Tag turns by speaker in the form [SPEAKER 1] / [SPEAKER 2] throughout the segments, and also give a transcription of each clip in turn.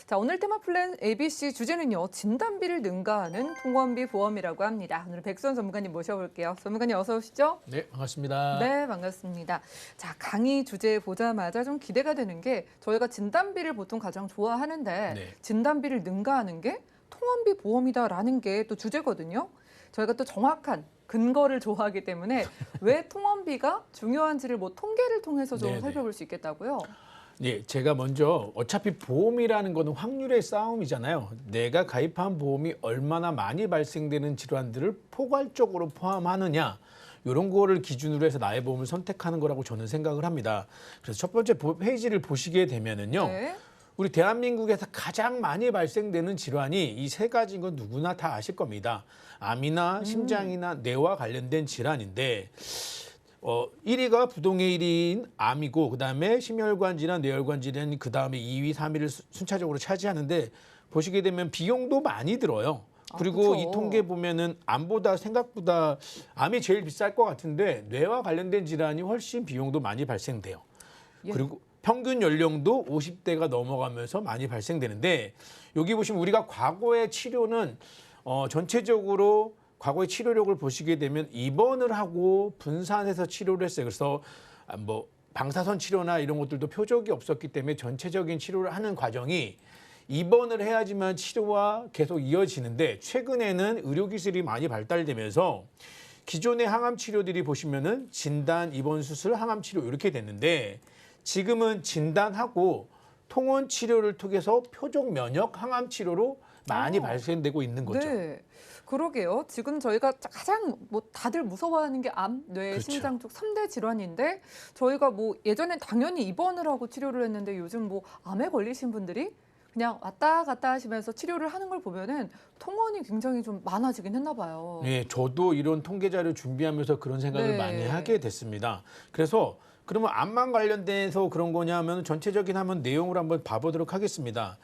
[SPEAKER 1] 자, 오늘 테마 플랜 ABC 주제는요. 진단비를 능가하는 통원비 보험이라고 합니다. 오늘 백수원 전문가님 모셔볼게요. 전문가님 어서 오시죠.
[SPEAKER 2] 네, 반갑습니다.
[SPEAKER 1] 네, 반갑습니다. 자, 강의 주제 보자마자 좀 기대가 되는 게 저희가 진단비를 보통 가장 좋아하는데
[SPEAKER 2] 네.
[SPEAKER 1] 진단비를 능가하는 게 통원비 보험이다라는 게 또 주제거든요. 저희가 또 정확한 근거를 좋아하기 때문에 왜 통원비가 중요한지를 뭐 통계를 통해서 좀
[SPEAKER 2] 네네.
[SPEAKER 1] 살펴볼 수 있겠다고요.
[SPEAKER 2] 네, 제가 먼저 어차피 보험이라는 거는 확률의 싸움이잖아요. 내가 가입한 보험이 얼마나 많이 발생되는 질환들을 포괄적으로 포함하느냐. 이런 거를 기준으로 해서 나의 보험을 선택하는 거라고 저는 생각을 합니다. 그래서 첫 번째 페이지를 보시게 되면은요.
[SPEAKER 1] 네.
[SPEAKER 2] 우리 대한민국에서 가장 많이 발생되는 질환이 이 세 가지인 건 누구나 다 아실 겁니다. 암이나 심장이나 뇌와 관련된 질환인데 1위가 부동의 1위인 암이고 그다음에 심혈관 질환, 뇌혈관 질환이 그다음에 2위, 3위를 순차적으로 차지하는데 보시게 되면 비용도 많이 들어요. 그리고
[SPEAKER 1] 그쵸.
[SPEAKER 2] 이 통계 보면은 암보다 생각보다 암이 제일 비쌀 것 같은데 뇌와 관련된 질환이 훨씬 비용도 많이 발생돼요.
[SPEAKER 1] 예.
[SPEAKER 2] 그리고 평균 연령도 50대가 넘어가면서 많이 발생되는데 여기 보시면 우리가 과거의 치료는 전체적으로 과거의 치료력을 보시게 되면 입원을 하고 분산해서 치료를 했어요. 그래서 뭐 방사선 치료나 이런 것들도 표적이 없었기 때문에 전체적인 치료를 하는 과정이 입원을 해야지만 치료가 계속 이어지는데 최근에는 의료기술이 많이 발달되면서 기존의 항암 치료들이 보시면은 진단, 입원, 수술, 항암 치료 이렇게 됐는데 지금은 진단하고 통원 치료를 통해서 표적 면역 항암 치료로 많이 발생되고 있는 거죠.
[SPEAKER 1] 네. 그러게요. 지금 저희가 가장 뭐 다들 무서워하는 게 암, 뇌,
[SPEAKER 2] 그렇죠.
[SPEAKER 1] 심장 쪽 3대 질환인데 저희가 뭐 예전엔 당연히 입원을 하고 치료를 했는데 요즘 뭐 암에 걸리신 분들이 그냥 왔다 갔다 하시면서 치료를 하는 걸 보면은 통원이 굉장히 좀 많아지긴 했나 봐요.
[SPEAKER 2] 네, 저도 이런 통계 자료 준비하면서 그런 생각을
[SPEAKER 1] 네.
[SPEAKER 2] 많이 하게 됐습니다. 그래서 그러면 암만 관련돼서 그런 거냐 하면 전체적인 한번 내용을 한번 봐보도록 하겠습니다.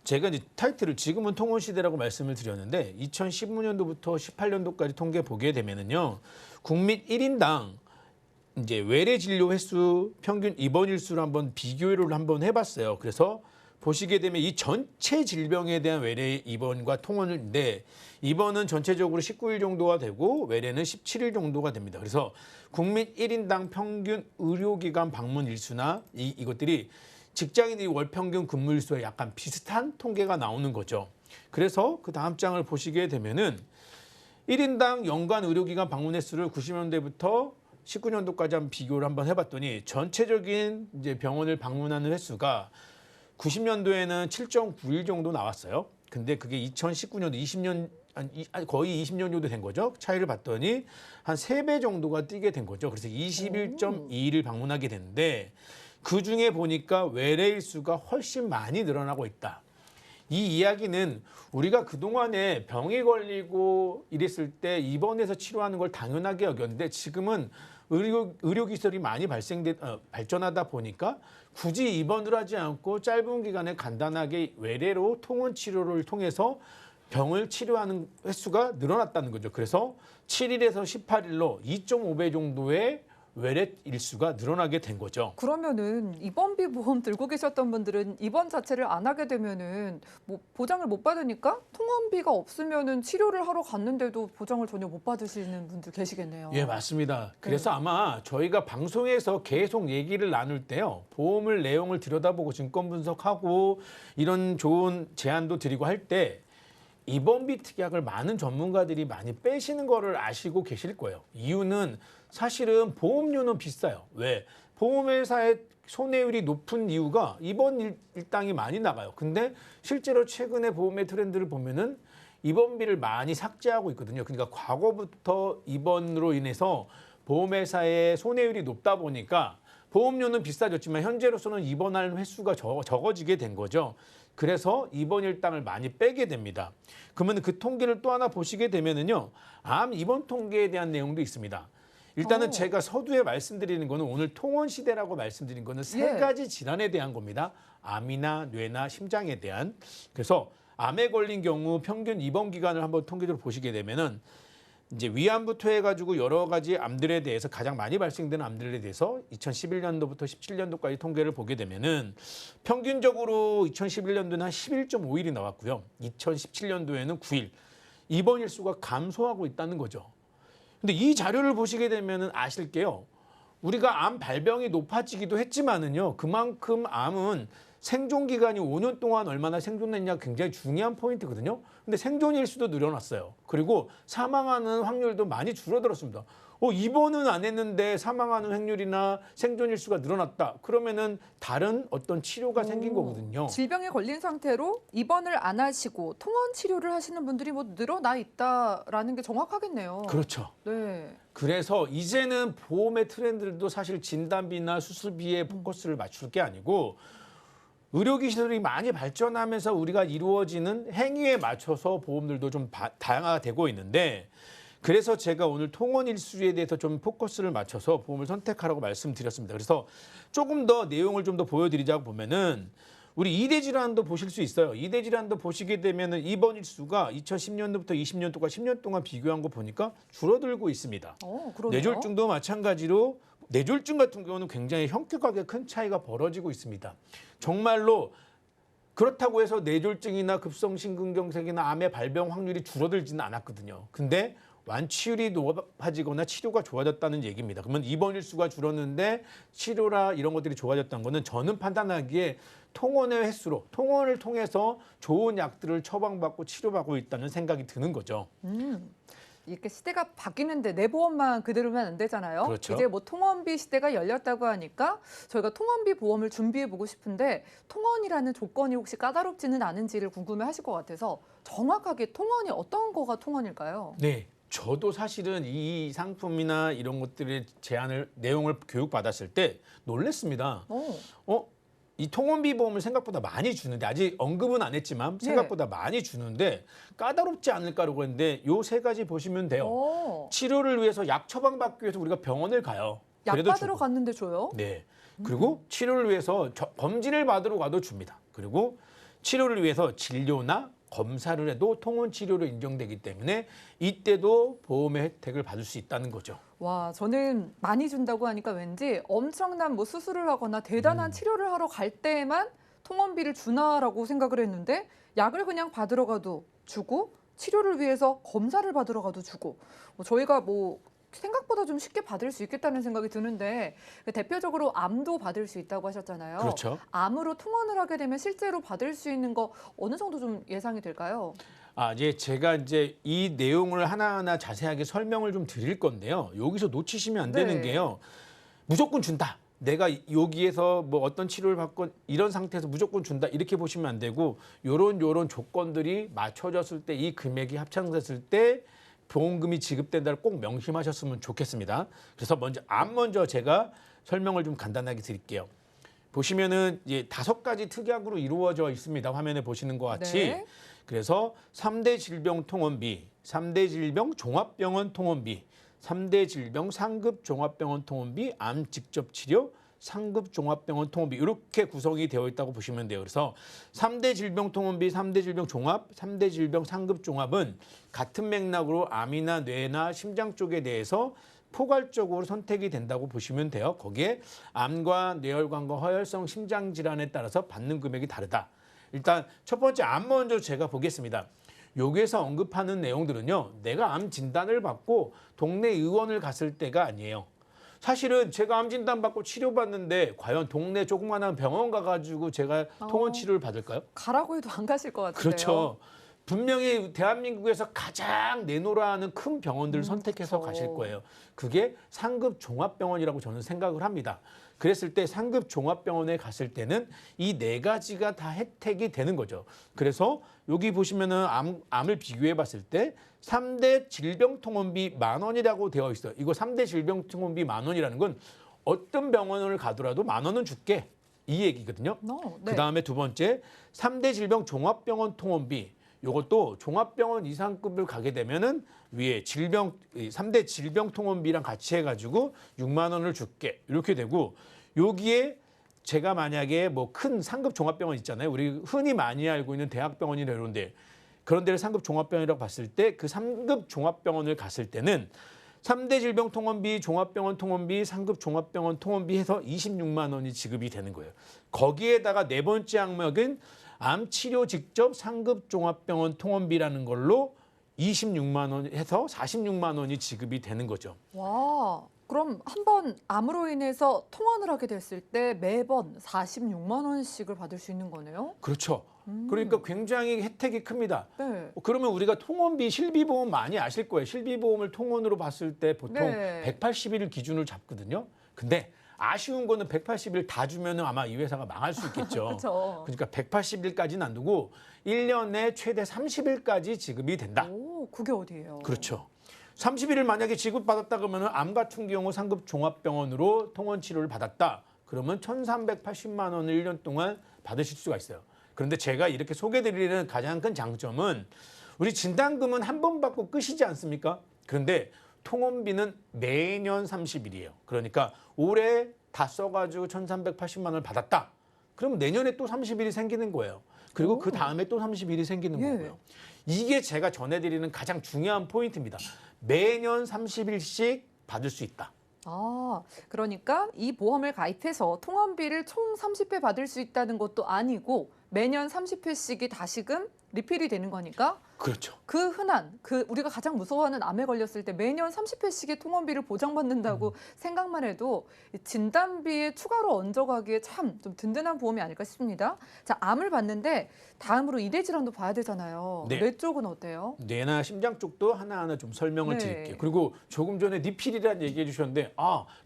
[SPEAKER 2] 제가 이제 타이틀을 지금은 통원 시대라고 말씀을 드렸는데 2015년도부터 18년도까지 통계 보게 되면은요. 국민 1인당 이제 외래 진료 횟수, 평균 입원 일수를 한번 비교를 한번 해봤어요. 그래서 보시게 되면 이 전체 질병에 대한 외래 입원과 통원인데 입원은 전체적으로 19일 정도가 되고 외래는 17일 정도가 됩니다. 그래서 국민 1인당 평균 의료기관 방문 일수나 이것들이 직장인의 월 평균 근무 일수와 약간 비슷한 통계가 나오는 거죠. 그래서 그 다음 장을 보시게 되면은 1인당 연간 의료기관 방문 횟수를 90년대부터 19년도까지 한번 비교를 한번 해봤더니 전체적인 이제 병원을 방문하는 횟수가 90년도에는 7.9일 정도 나왔어요. 근데 그게 2019년도 20년 거의 20년 정도 된 거죠. 차이를 봤더니 한 3배 정도가 뛰게 된 거죠. 그래서 21.2일을 방문하게 됐는데 그중에 보니까 외래일 수가 훨씬 많이 늘어나고 있다. 이 이야기는 우리가 그동안에 병에 걸리고 이랬을 때 입원해서 치료하는 걸 당연하게 여겼는데 지금은 의료기술이 많이 발전하다 보니까 굳이 입원을 하지 않고 짧은 기간에 간단하게 외래로 통원 치료를 통해서 병을 치료하는 횟수가 늘어났다는 거죠. 그래서 7일에서 18일로 2.5배 정도의 외래 일수가 늘어나게 된 거죠.
[SPEAKER 1] 그러면은 입원비 보험 들고 계셨던 분들은 입원 자체를 안 하게 되면은 뭐 보장을 못 받으니까 통원비가 없으면은 치료를 하러 갔는데도 보장을 전혀 못 받으시는 분들 계시겠네요.
[SPEAKER 2] 예, 맞습니다. 그래서 아마 저희가 방송에서 계속 얘기를 나눌 때요. 보험을 내용을 들여다보고 증권 분석하고 이런 좋은 제안도 드리고 할 때 입원비 특약을 많은 전문가들이 많이 빼시는 거를 아시고 계실 거예요. 이유는 사실은 보험료는 비싸요. 왜? 보험회사의 손해율이 높은 이유가 입원 일당이 많이 나가요. 근데 실제로 최근에 보험의 트렌드를 보면은 입원비를 많이 삭제하고 있거든요. 그러니까 과거부터 입원으로 인해서 보험회사의 손해율이 높다 보니까 보험료는 비싸졌지만 현재로서는 입원할 횟수가 적어지게 된 거죠. 그래서 입원 일당을 많이 빼게 됩니다. 그러면 그 통계를 또 하나 보시게 되면은요. 암 입원 통계에 대한 내용도 있습니다. 일단은 제가 서두에 말씀드리는 거는 오늘 통원 시대라고 말씀드린 거는 세 가지 질환에 대한 겁니다. 암이나 뇌나 심장에 대한. 그래서 암에 걸린 경우 평균 입원 기간을 한번 통계적으로 보시게 되면은 이제 위암부터 해가지고 여러 가지 암들에 대해서 가장 많이 발생되는 암들에 대해서 2011년도부터 17년도까지 통계를 보게 되면은 평균적으로 2011년도는 한 11.5일이 나왔고요. 2017년도에는 9일. 입원 일수가 감소하고 있다는 거죠. 근데 이 자료를 보시게 되면은 아실 게요. 우리가 암 발병이 높아지기도 했지만은요. 그만큼 암은 생존 기간이 5년 동안 얼마나 생존했냐 굉장히 중요한 포인트거든요. 근데 생존 일수도 늘어났어요. 그리고 사망하는 확률도 많이 줄어들었습니다. 입원은 안 했는데 사망하는 확률이나 생존 일수가 늘어났다. 그러면은 다른 어떤 치료가 생긴 거거든요.
[SPEAKER 1] 질병에 걸린 상태로 입원을 안 하시고 통원 치료를 하시는 분들이 뭐 늘어나 있다라는 게 정확하겠네요.
[SPEAKER 2] 그렇죠.
[SPEAKER 1] 네.
[SPEAKER 2] 그래서 이제는 보험의 트렌드도 사실 진단비나 수술비에 포커스를 맞출 게 아니고 의료기술이 많이 발전하면서 우리가 이루어지는 행위에 맞춰서 보험들도 좀 다양화가 되고 있는데 그래서 제가 오늘 통원 일수에 대해서 좀 포커스를 맞춰서 보험을 선택하라고 말씀드렸습니다. 그래서 조금 더 내용을 좀 더 보여드리자고 보면은 우리 이대 질환도 보실 수 있어요. 이대 질환도 보시게 되면은 입원 일수가 2010년도부터 20년도까지 10년 동안 비교한 거 보니까 줄어들고 있습니다.
[SPEAKER 1] 그러네요.
[SPEAKER 2] 뇌졸중도 마찬가지로 뇌졸중 같은 경우는 굉장히 현격하게 큰 차이가 벌어지고 있습니다. 정말로 그렇다고 해서 뇌졸중이나 급성심근경색이나 암의 발병 확률이 줄어들지는 않았거든요. 근데 완치율이 높아지거나 치료가 좋아졌다는 얘기입니다. 그러면 입원 일수가 줄었는데 치료라 이런 것들이 좋아졌다는 거는 저는 판단하기에 통원의 횟수로 통원을 통해서 좋은 약들을 처방받고 치료받고 있다는 생각이 드는 거죠.
[SPEAKER 1] 이렇게 시대가 바뀌는데 내 보험만 그대로면 안 되잖아요.
[SPEAKER 2] 그렇죠.
[SPEAKER 1] 이제 뭐 통원비 시대가 열렸다고 하니까 저희가 통원비 보험을 준비해 보고 싶은데 통원이라는 조건이 혹시 까다롭지는 않은지를 궁금해하실 것 같아서 정확하게 통원이 어떤 거가 통원일까요?
[SPEAKER 2] 네. 저도 사실은 이 상품이나 이런 것들의 내용을 교육받았을 때 놀랬습니다. 이 통원비 보험을 생각보다 많이 주는데 아직 언급은 안 했지만 생각보다 많이 주는데 까다롭지 않을까라고 했는데 요 세 가지 보시면 돼요. 치료를 위해서 약 처방받기 위해서 우리가 병원을 가요.
[SPEAKER 1] 약
[SPEAKER 2] 그래도
[SPEAKER 1] 받으러
[SPEAKER 2] 주고.
[SPEAKER 1] 갔는데 줘요?
[SPEAKER 2] 네. 그리고 치료를 위해서 검진을 받으러 가도 줍니다. 그리고 치료를 위해서 진료나 검사를 해도 통원 치료로 인정되기 때문에 이때도 보험의 혜택을 받을 수 있다는 거죠.
[SPEAKER 1] 와, 저는 많이 준다고 하니까 왠지 엄청난 뭐 수술을 하거나 대단한 치료를 하러 갈 때만 통원비를 주나라고 생각을 했는데 약을 그냥 받으러 가도 주고 치료를 위해서 검사를 받으러 가도 주고 저희가 뭐 생각보다 좀 쉽게 받을 수 있겠다는 생각이 드는데 대표적으로 암도 받을 수 있다고 하셨잖아요.
[SPEAKER 2] 그렇죠.
[SPEAKER 1] 암으로 통원을 하게 되면 실제로 받을 수 있는 거 어느 정도 좀 예상이 될까요?
[SPEAKER 2] 이제 제가 이제 이 내용을 하나하나 자세하게 설명을 좀 드릴 건데요. 여기서 놓치시면 안 되는 게요. 무조건 준다. 내가 여기에서 뭐 어떤 치료를 받건 이런 상태에서 무조건 준다. 이렇게 보시면 안 되고 요런 조건들이 맞춰졌을 때 이 금액이 합창됐을 때 보험금이 지급된다를 꼭 명심하셨으면 좋겠습니다. 그래서 먼저 제가 설명을 좀 간단하게 드릴게요. 보시면은 이제 5가지 특약으로 이루어져 있습니다. 화면에 보시는 것 같이.
[SPEAKER 1] 네.
[SPEAKER 2] 그래서 3대 질병 통원비, 3대 질병 종합병원 통원비, 3대 질병 상급 종합병원 통원비, 암 직접 치료, 상급 종합병원 통원비 이렇게 구성이 되어 있다고 보시면 돼요. 그래서 3대 질병 통원비, 3대 질병 종합, 3대 질병 상급 종합은 같은 맥락으로 암이나 뇌나 심장 쪽에 대해서 포괄적으로 선택이 된다고 보시면 돼요. 거기에 암과 뇌혈관과 허혈성 심장 질환에 따라서 받는 금액이 다르다. 일단 첫 번째 암 먼저 제가 보겠습니다. 여기에서 언급하는 내용들은요. 내가 암 진단을 받고 동네 의원을 갔을 때가 아니에요. 사실은 제가 암 진단 받고 치료받는데 과연 동네 조그마한 병원 가가지고 제가 통원 치료를 받을까요?
[SPEAKER 1] 가라고 해도 안 가실 것 같은데요.
[SPEAKER 2] 그렇죠. 분명히 대한민국에서 가장 내노라 하는 큰 병원들을 선택해서
[SPEAKER 1] 그렇죠.
[SPEAKER 2] 가실 거예요. 그게 상급 종합병원이라고 저는 생각을 합니다. 그랬을 때 상급 종합병원에 갔을 때는 이 4가지가 다 혜택이 되는 거죠. 그래서 여기 보시면은 암을 비교해 봤을 때 3대 질병통원비 10,000원이라고 되어 있어요. 이거 3대 질병통원비 10,000원이라는 건 어떤 병원을 가더라도 10,000원은 줄게. 이 얘기거든요.
[SPEAKER 1] 네.
[SPEAKER 2] 그다음에 두 번째 3대 질병 종합병원 통원비. 이것도 종합병원 이상급을 가게 되면은 위에 3대 질병통원비랑 같이 해가지고 6만 원을 줄게 이렇게 되고 여기에 제가 만약에 뭐 큰 상급 종합병원 있잖아요. 우리 흔히 많이 알고 있는 대학병원이나 이런데 그런 데를 상급 종합병원이라고 봤을 때 그 3급 종합병원을 갔을 때는 3대 질병 통원비, 종합병원 통원비, 상급 종합병원 통원비 해서 26만 원이 지급이 되는 거예요. 거기에다가 네 번째 항목은 암 치료 직접 상급 종합병원 통원비라는 걸로 26만 원 해서 46만 원이 지급이 되는 거죠.
[SPEAKER 1] 와, 그럼 한 번 암으로 인해서 통원을 하게 됐을 때 매번 46만 원씩을 받을 수 있는 거네요?
[SPEAKER 2] 그렇죠. 그러니까 굉장히 혜택이 큽니다.
[SPEAKER 1] 네.
[SPEAKER 2] 그러면 우리가 통원비 실비보험 많이 아실 거예요. 실비보험을 통원으로 봤을 때 보통
[SPEAKER 1] 네.
[SPEAKER 2] 180일 기준을 잡거든요. 근데 아쉬운 거는 180일 다 주면 아마 이 회사가 망할 수 있겠죠.
[SPEAKER 1] 그렇죠.
[SPEAKER 2] 그러니까 180일까지는 안 두고 1년에 최대 30일까지 지급이 된다.
[SPEAKER 1] 오, 그게 어디예요?
[SPEAKER 2] 그렇죠. 30일을 만약에 지급받았다 그러면 암 같은 경우 상급 종합병원으로 통원 치료를 받았다. 그러면 1,380만 원을 1년 동안 받으실 수가 있어요. 그런데 제가 이렇게 소개드리는 가장 큰 장점은 우리 진단금은 한 번 받고 끝이지 않습니까? 그런데 통원비는 매년 30일이에요. 그러니까 올해 다 써가지고 1,380만 원을 받았다. 그럼 내년에 또 30일이 생기는 거예요. 그리고
[SPEAKER 1] 오.
[SPEAKER 2] 그 다음에 또 30일이 생기는
[SPEAKER 1] 예.
[SPEAKER 2] 거고요. 이게 제가 전해드리는 가장 중요한 포인트입니다. 매년 30일씩 받을 수 있다.
[SPEAKER 1] 아, 그러니까 이 보험을 가입해서 통원비를 총 30회 받을 수 있다는 것도 아니고 매년 30회씩이 다시금 리필이 되는 거니까
[SPEAKER 2] 그렇죠.
[SPEAKER 1] 그 흔한 우리가 가장 무서워하는 암에 걸렸을 때 매년 30회씩의 통원비를 보장받는다고 생각만 해도 이 진단비에 추가로 얹어가기에 참 좀 든든한 보험이 아닐까 싶습니다. 자, 암을 봤는데 다음으로 이대 질환도 봐야 되잖아요.
[SPEAKER 2] 네.
[SPEAKER 1] 뇌 쪽은 어때요?
[SPEAKER 2] 뇌나 심장 쪽도 하나하나 좀 설명을
[SPEAKER 1] 네.
[SPEAKER 2] 드릴게요. 그리고 조금 전에 니필이라는 얘기해 주셨는데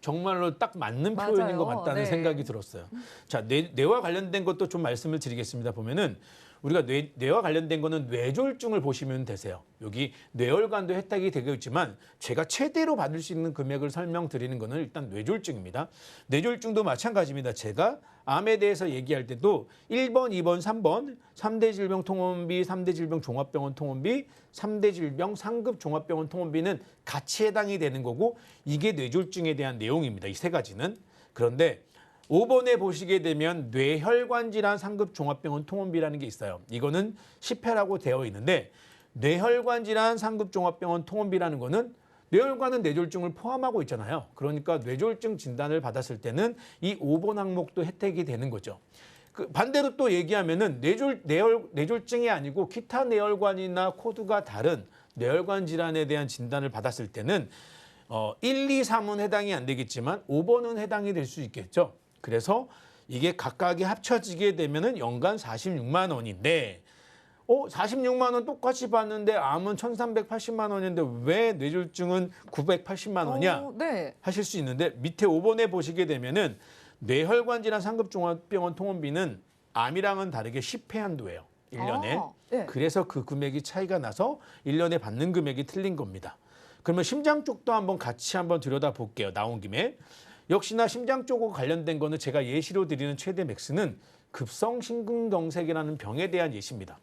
[SPEAKER 2] 정말로 딱 맞는
[SPEAKER 1] 맞아요.
[SPEAKER 2] 표현인 것 같다는
[SPEAKER 1] 네.
[SPEAKER 2] 생각이 들었어요. 자, 뇌와 관련된 것도 좀 말씀을 드리겠습니다. 보면은 우리가 뇌와 관련된 거는 뇌졸중을 보시면 되세요. 여기 뇌혈관도 혜택이 되고 있지만 제가 최대로 받을 수 있는 금액을 설명드리는 거는 일단 뇌졸중입니다. 뇌졸중도 마찬가지입니다. 제가 암에 대해서 얘기할 때도 1번, 2번, 3번 3대 질병 통원비, 3대 질병 종합병원 통원비, 3대 질병 상급 종합병원 통원비는 같이 해당이 되는 거고 이게 뇌졸중에 대한 내용입니다. 이 세 가지는. 그런데 5번에 보시게 되면 뇌혈관 질환 상급 종합병원 통원비라는 게 있어요. 이거는 10회라고 되어 있는데 뇌혈관 질환 상급 종합병원 통원비라는 거는 뇌혈관은 뇌졸중을 포함하고 있잖아요. 그러니까 뇌졸중 진단을 받았을 때는 이 5번 항목도 혜택이 되는 거죠. 반대로 또 얘기하면은 뇌졸중이 아니고 기타 뇌혈관이나 코드가 다른 뇌혈관 질환에 대한 진단을 받았을 때는 1, 2, 3은 해당이 안 되겠지만 5번은 해당이 될 수 있겠죠. 그래서 이게 각각이 합쳐지게 되면은 연간 46만 원인데 46만 원 똑같이 받는데 암은 1,380만 원인데 왜 뇌졸중은 980만 원이야?
[SPEAKER 1] 네.
[SPEAKER 2] 하실 수 있는데 밑에 5번에 보시게 되면은 뇌혈관 질환 상급 종합병원 통원비는 암이랑은 다르게 10회 한도예요. 1년에.
[SPEAKER 1] 아, 네.
[SPEAKER 2] 그래서 그 금액이 차이가 나서 1년에 받는 금액이 틀린 겁니다. 그러면 심장 쪽도 한번 같이 한번 들여다볼게요. 나온 김에. 역시나 심장 쪽과 관련된 거는 제가 예시로 드리는 최대 맥스는 급성심근경색이라는 병에 대한 예시입니다.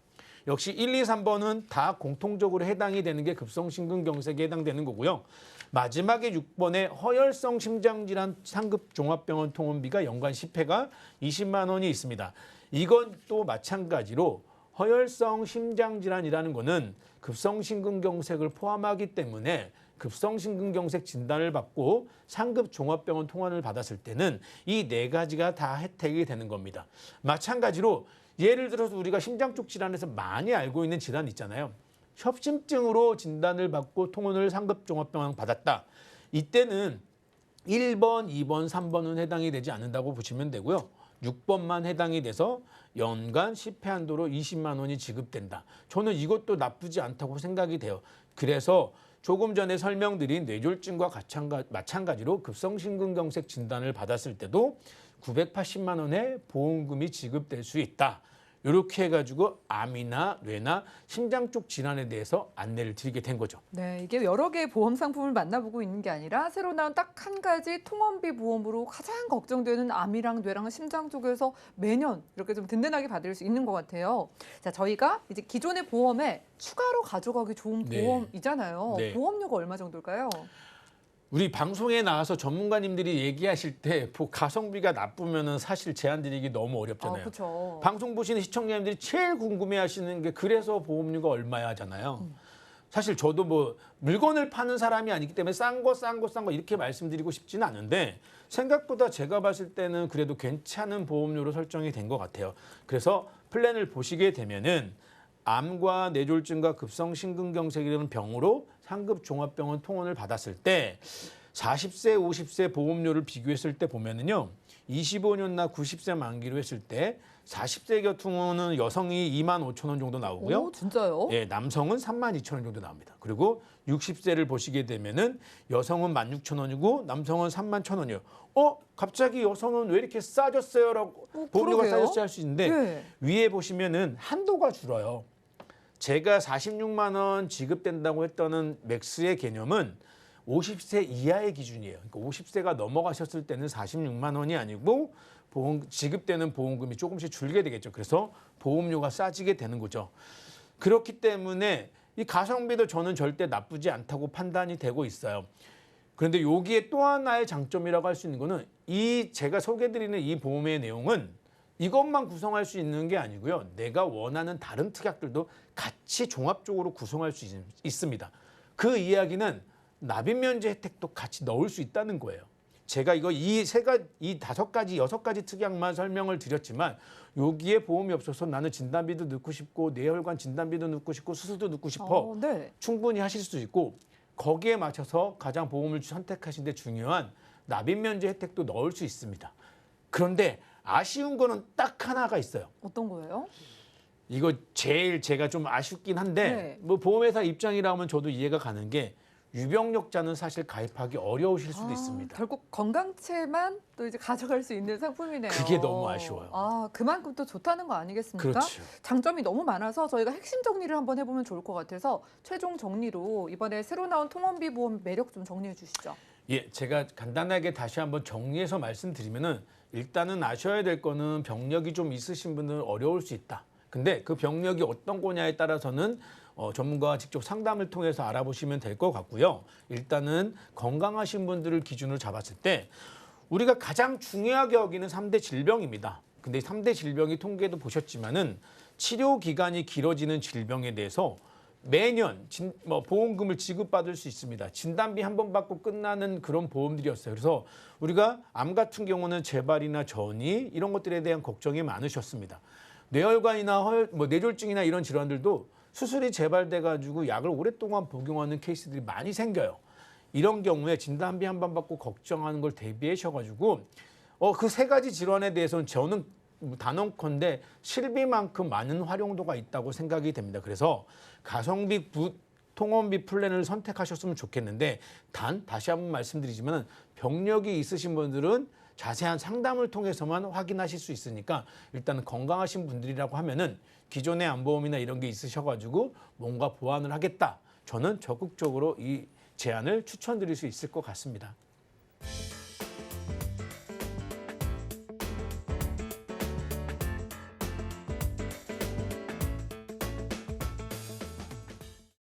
[SPEAKER 2] 역시 1, 2, 3번은 다 공통적으로 해당이 되는 게 급성심근경색에 해당되는 거고요. 마지막에 6번에 허혈성 심장질환 상급 종합병원 통원비가 연간 10회가 20만 원이 있습니다. 이건 또 마찬가지로 허혈성 심장질환이라는 거는 급성심근경색을 포함하기 때문에 급성심근경색 진단을 받고 상급 종합병원 통원을 받았을 때는 이 네 가지가 다 혜택이 되는 겁니다. 마찬가지로 예를 들어서 우리가 심장 쪽 질환에서 많이 알고 있는 질환 있잖아요. 협심증으로 진단을 받고 통원을 상급 종합병원 받았다. 이때는 1번, 2번, 3번은 해당이 되지 않는다고 보시면 되고요. 6번만 해당이 돼서 연간 10회 한도로 20만 원이 지급된다. 저는 이것도 나쁘지 않다고 생각이 돼요. 그래서 조금 전에 설명드린 뇌졸중과 마찬가지로 급성심근경색 진단을 받았을 때도 980만 원의 보험금이 지급될 수 있다. 이렇게 해가지고 암이나 뇌나 심장 쪽 질환에 대해서 안내를 드리게 된 거죠.
[SPEAKER 1] 네, 이게 여러 개의 보험 상품을 만나보고 있는 게 아니라 새로 나온 딱 한 가지 통원비 보험으로 가장 걱정되는 암이랑 뇌랑 심장 쪽에서 매년 이렇게 좀 든든하게 받을 수 있는 것 같아요. 자, 저희가 이제 기존의 보험에 추가로 가져가기 좋은
[SPEAKER 2] 네.
[SPEAKER 1] 보험이잖아요.
[SPEAKER 2] 네.
[SPEAKER 1] 보험료가 얼마 정도일까요?
[SPEAKER 2] 우리 방송에 나와서 전문가님들이 얘기하실 때 가성비가 나쁘면은 사실 제안 드리기 너무 어렵잖아요.
[SPEAKER 1] 그렇죠.
[SPEAKER 2] 방송 보시는 시청자님들이 제일 궁금해하시는 게 그래서 보험료가 얼마야 하잖아요. 사실 저도 뭐 물건을 파는 사람이 아니기 때문에 싼 거 이렇게 말씀드리고 싶지는 않은데 생각보다 제가 봤을 때는 그래도 괜찮은 보험료로 설정이 된 것 같아요. 그래서 플랜을 보시게 되면은 암과 뇌졸중과 급성심근경색이라는 병으로 상급 종합병원 통원을 받았을 때 40세, 50세 보험료를 비교했을 때 보면은요. 25년나 90세 만기로 했을 때 40세 교통은 여성이 25,000원 정도 나오고요.
[SPEAKER 1] 오, 진짜요?
[SPEAKER 2] 예, 남성은 32,000원 정도 나옵니다. 그리고 60세를 보시게 되면은 여성은 16,000원이고 남성은 31,000원이에요. 갑자기 여성은 왜 이렇게 싸졌어요라고 보험료가
[SPEAKER 1] 그러게요.
[SPEAKER 2] 싸졌어요 할 수 있는데
[SPEAKER 1] 네.
[SPEAKER 2] 위에 보시면은 한도가 줄어요. 제가 46만 원 지급된다고 했던 맥스의 개념은 50세 이하의 기준이에요. 그러니까 50세가 넘어가셨을 때는 46만 원이 아니고 지급되는 보험금이 조금씩 줄게 되겠죠. 그래서 보험료가 싸지게 되는 거죠. 그렇기 때문에 이 가성비도 저는 절대 나쁘지 않다고 판단이 되고 있어요. 그런데 여기에 또 하나의 장점이라고 할 수 있는 거는 이 제가 소개드리는 이 보험의 내용은 이것만 구성할 수 있는 게 아니고요. 내가 원하는 다른 특약들도 같이 종합적으로 구성할 수 있습니다. 그 이야기는 납입면제 혜택도 같이 넣을 수 있다는 거예요. 제가 이 5가지, 6가지 특약만 설명을 드렸지만 여기에 보험이 없어서 나는 진단비도 넣고 싶고 뇌혈관 진단비도 넣고 싶고 수술도 넣고 싶어.
[SPEAKER 1] 네.
[SPEAKER 2] 충분히 하실 수 있고 거기에 맞춰서 가장 보험을 선택하시는데 중요한 납입면제 혜택도 넣을 수 있습니다. 그런데 아쉬운 거는 딱 하나가 있어요.
[SPEAKER 1] 어떤 거예요?
[SPEAKER 2] 이거 제일 제가 좀 아쉽긴 한데
[SPEAKER 1] 네.
[SPEAKER 2] 뭐 보험회사 입장이라 하면 저도 이해가 가는 게 유병력자는 사실 가입하기 어려우실 수도 있습니다.
[SPEAKER 1] 결국 건강채만 또 이제 가져갈 수 있는 상품이네요.
[SPEAKER 2] 그게 너무 아쉬워요.
[SPEAKER 1] 그만큼 또 좋다는 거 아니겠습니까?
[SPEAKER 2] 그렇죠.
[SPEAKER 1] 장점이 너무 많아서 저희가 핵심 정리를 한번 해보면 좋을 것 같아서 최종 정리로 이번에 새로 나온 통원비 보험 매력 좀 정리해 주시죠.
[SPEAKER 2] 예, 제가 간단하게 다시 한번 정리해서 말씀드리면은 일단은 아셔야 될 거는 병력이 좀 있으신 분들은 어려울 수 있다. 근데 그 병력이 어떤 거냐에 따라서는 전문가와 직접 상담을 통해서 알아보시면 될 것 같고요. 일단은 건강하신 분들을 기준으로 잡았을 때 우리가 가장 중요하게 여기는 3대 질병입니다. 근데 3대 질병이 통계도 보셨지만은 치료 기간이 길어지는 질병에 대해서 매년 보험금을 지급받을 수 있습니다. 진단비 한 번 받고 끝나는 그런 보험들이었어요. 그래서 우리가 암 같은 경우는 재발이나 전이 이런 것들에 대한 걱정이 많으셨습니다. 뇌혈관이나 뇌졸중이나 이런 질환들도 수술이 재발돼 가지고 약을 오랫동안 복용하는 케이스들이 많이 생겨요. 이런 경우에 진단비 한 번 받고 걱정하는 걸 대비하셔 가지고 그 3가지 질환에 대해서는 저는 단언컨대 실비만큼 많은 활용도가 있다고 생각이 됩니다. 그래서 가성비 통원비 플랜을 선택하셨으면 좋겠는데 다시 한번 말씀드리지만 병력이 있으신 분들은 자세한 상담을 통해서만 확인하실 수 있으니까 일단 건강하신 분들이라고 하면은 기존의 암보험이나 이런 게 있으셔가지고 뭔가 보완을 하겠다. 저는 적극적으로 이 제안을 추천드릴 수 있을 것 같습니다.